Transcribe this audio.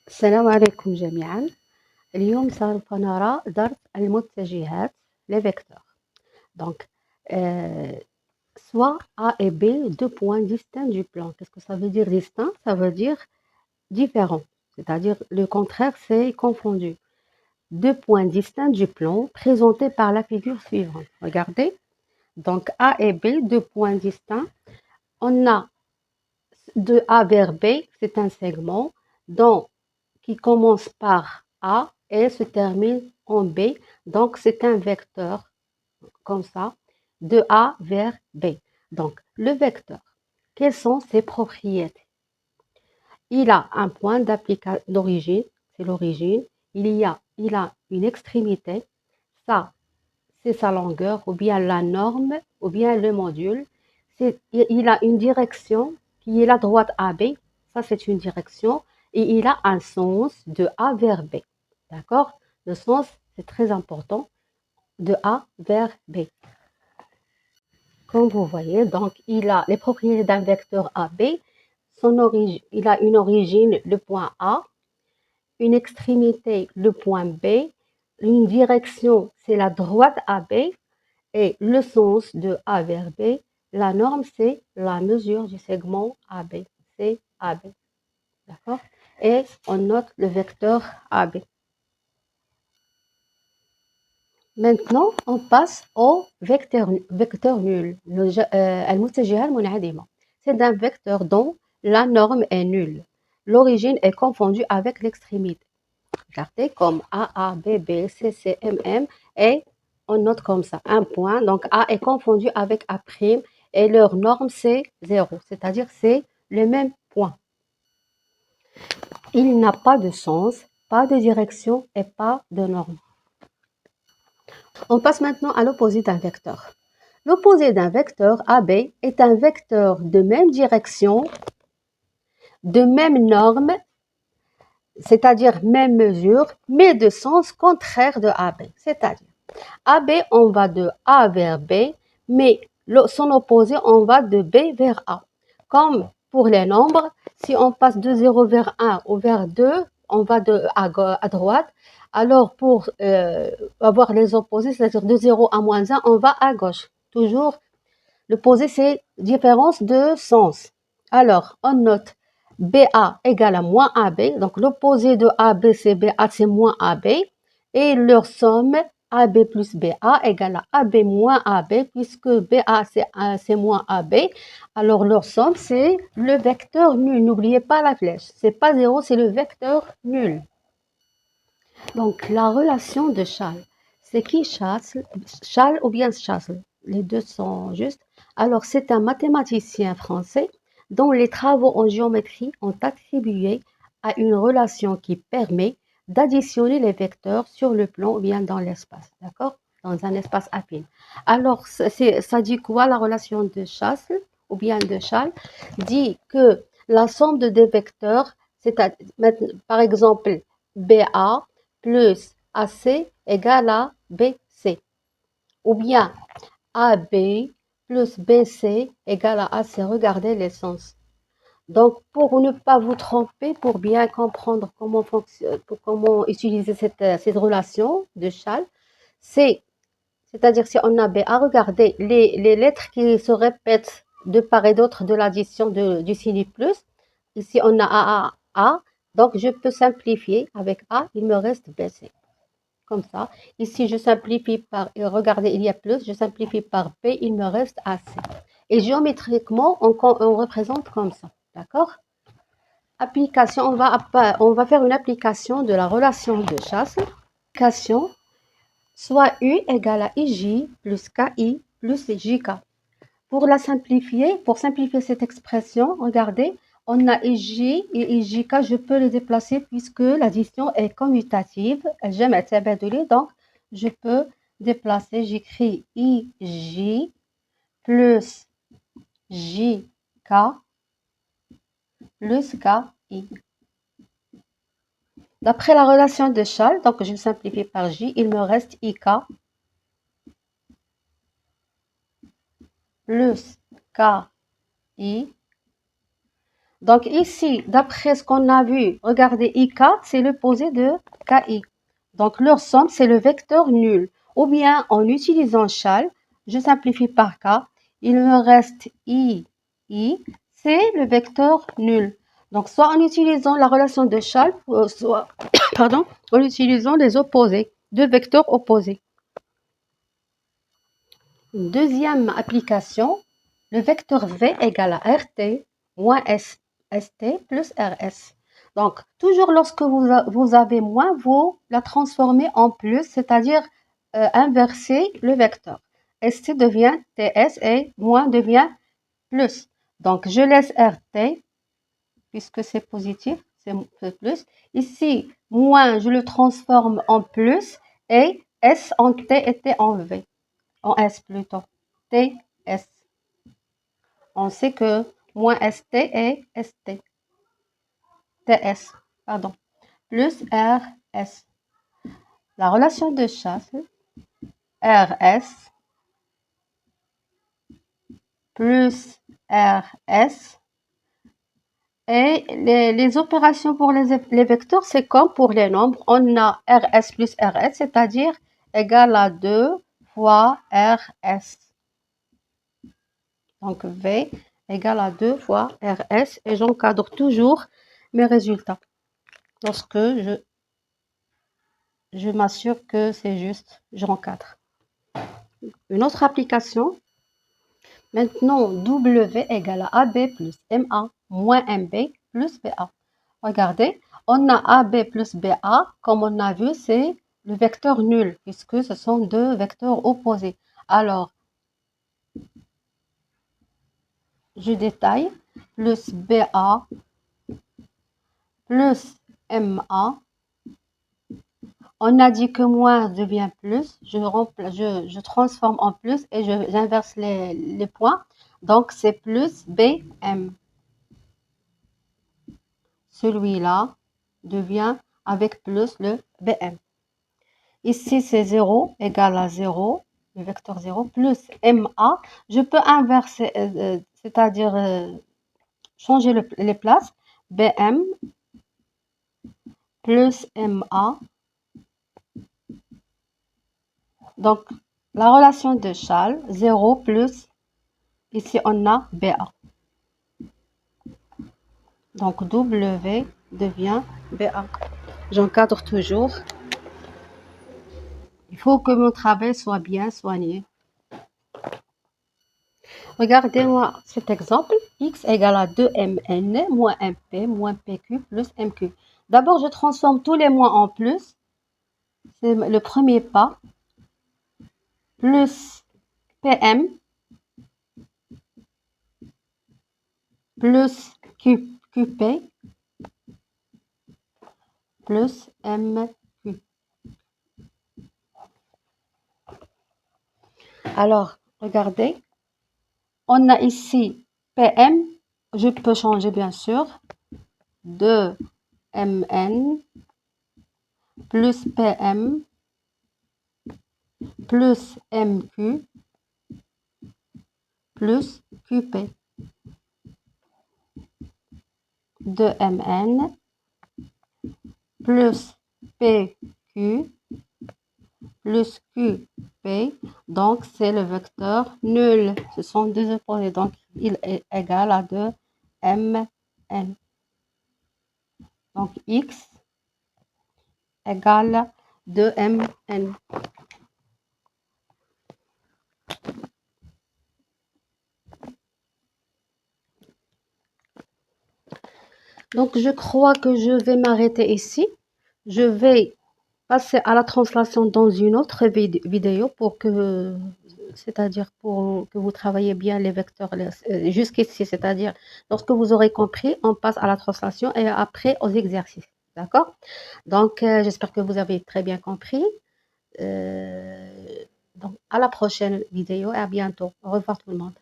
السلام عليكم جميعا. اليوم سوف نرى درس المتجهات les vecteurs. Donc, soit A et B, deux points distincts du plan. Qu'est-ce que ça veut dire distinct? Ça veut dire différent. C'est-à-dire le contraire, c'est confondu. Deux points distincts du plan présentés par la figure suivante. Regardez. Donc, A et B, deux points distincts. On a de A vers B, c'est un segment qui commence par A et se termine en B. Donc, c'est un vecteur comme ça, de A vers B. Donc, le vecteur, quelles sont ses propriétés? Il a un point d'origine, c'est l'origine. Il a une extrémité, ça, c'est sa longueur, ou bien la norme, ou bien le module. Il a une direction qui est la droite AB, ça c'est une direction, et il a un sens de A vers B. D'accord? Le sens, c'est très important, de A vers B. Comme vous voyez, donc il a les propriétés d'un vecteur AB. Il a une origine, le point A, une extrémité, le point B, une direction, c'est la droite AB, et le sens de A vers B, la norme, c'est la mesure du segment AB. C'est AB. D'accord? Et on note le vecteur AB. Maintenant, on passe au vecteur nul. المتجهة المنعدمة. C'est un vecteur dont la norme est nulle. L'origine est confondue avec l'extrémité. Regardez comme A, B, B, C, C, M, M, et on note comme ça, un point. Donc A est confondu avec A' et leur norme c'est 0, c'est-à-dire c'est le même point. Il n'a pas de sens, pas de direction et pas de norme. On passe maintenant à l'opposé d'un vecteur. L'opposé d'un vecteur AB est un vecteur de même direction, de même norme, c'est-à-dire même mesure, mais de sens contraire de AB. C'est-à-dire, AB, on va de A vers B, mais son opposé, on va de B vers A. Comme pour les nombres, si on passe de 0 vers 1 ou vers 2, on va à droite. Alors, pour avoir les opposés, c'est-à-dire de 0 à moins 1, on va à gauche. Toujours, l'opposé, c'est différence de sens. Alors, on note BA égale à moins AB. Donc, l'opposé de AB, c'est BA, c'est moins AB. Et leur somme, AB plus BA égale à AB moins AB, puisque BA, c'est moins AB. Alors, leur somme, c'est le vecteur nul. N'oubliez pas la flèche. C'est pas 0, c'est le vecteur nul. Donc, la relation de Charles, c'est qui Charles ou bien Charles? Les deux sont justes. Alors, c'est un mathématicien français dont les travaux en géométrie ont attribué à une relation qui permet d'additionner les vecteurs sur le plan ou bien dans l'espace, d'accord? Dans un espace affine. Alors, ça dit quoi la relation de Charles ou bien de Charles? Dit que la somme de des vecteurs, c'est par exemple BA plus AC égale à BC. Ou bien AB plus BC égale à AC. Regardez les sens. Donc, pour ne pas vous tromper, pour bien comprendre comment utiliser cette relation de Charles, c'est-à-dire si on a BA, regardez les lettres qui se répètent de part et d'autre de l'addition du signe plus. Ici, on a A. Donc, je peux simplifier avec A, il me reste BC. Comme ça. Ici, je simplifie par, regardez, il y a plus, je simplifie par B, il me reste AC. Et géométriquement, on représente comme ça. D'accord? Application, on va faire une application de la relation de chasse. Application, soit U égale à IJ plus KI plus JK. Pour simplifier cette expression, regardez, on a IJ et IJK, je peux les déplacer puisque l'addition est commutative. Donc, je peux déplacer, j'écris IJ plus JK plus KI. D'après la relation de Charles, donc je simplifie par J, il me reste IK plus KI. Donc ici, d'après ce qu'on a vu, regardez, IK, c'est l'opposé de KI. Donc leur somme, c'est le vecteur nul. Ou bien en utilisant châle, je simplifie par K, il me reste I, c'est le vecteur nul. Donc soit en utilisant la relation de châle, soit pardon, en utilisant les opposés, deux vecteurs opposés. Une deuxième application, le vecteur V égale à RT moins ST plus RS. Donc, toujours lorsque vous avez moins, vous la transformez en plus, c'est-à-dire inverser le vecteur. ST devient TS et moins devient plus. Donc, je laisse RT, puisque c'est positif, c'est plus. Ici, moins, je le transforme en plus et S en T était en V. En S plutôt. TS. On sait que moins ST est ST. TS, pardon. Plus RS. La relation de chasse, RS plus RS. Et les opérations pour les vecteurs, c'est comme pour les nombres. On a RS plus RS, c'est-à-dire égal à 2 fois RS. Donc V égale à 2 fois RS et j'encadre toujours mes résultats. Lorsque je m'assure que c'est juste, j'encadre. Une autre application, maintenant W égale à AB plus MA moins MB plus BA. Regardez, on a AB plus BA, comme on a vu, c'est le vecteur nul, puisque ce sont deux vecteurs opposés. Alors, je détaille, plus BA plus MA. On a dit que moins devient plus, je transforme en plus et j'inverse les points. Donc, c'est plus BM. Celui-là devient avec plus le BM. Ici, c'est 0 égale à 0, le vecteur 0, plus MA. Je peux inverser, c'est-à-dire changer les places. BM plus MA. Donc, la relation de Châle, 0 plus, ici on a BA. Donc, W devient BA. J'encadre toujours. Il faut que mon travail soit bien soigné. Regardez-moi cet exemple. X égale à 2mn moins mp moins pq plus mq. D'abord, je transforme tous les moins en plus. C'est le premier pas. Plus pm plus qp plus mq. Alors, regardez. On a ici PM, je peux changer bien sûr, 2mn plus PM plus mq plus qp. 2mn plus pq plus qp, donc c'est le vecteur nul. Ce sont deux opposés, donc il est égal à 2mn. Donc x égale 2mn. Donc je crois que je vais m'arrêter ici. Je vais passer à la translation dans une autre vidéo pour que, c'est-à-dire pour que vous travaillez bien les vecteurs jusqu'ici, c'est-à-dire lorsque vous aurez compris, on passe à la translation et après aux exercices. D'accord? Donc, j'espère que vous avez très bien compris. Donc, à la prochaine vidéo et à bientôt. Au revoir tout le monde.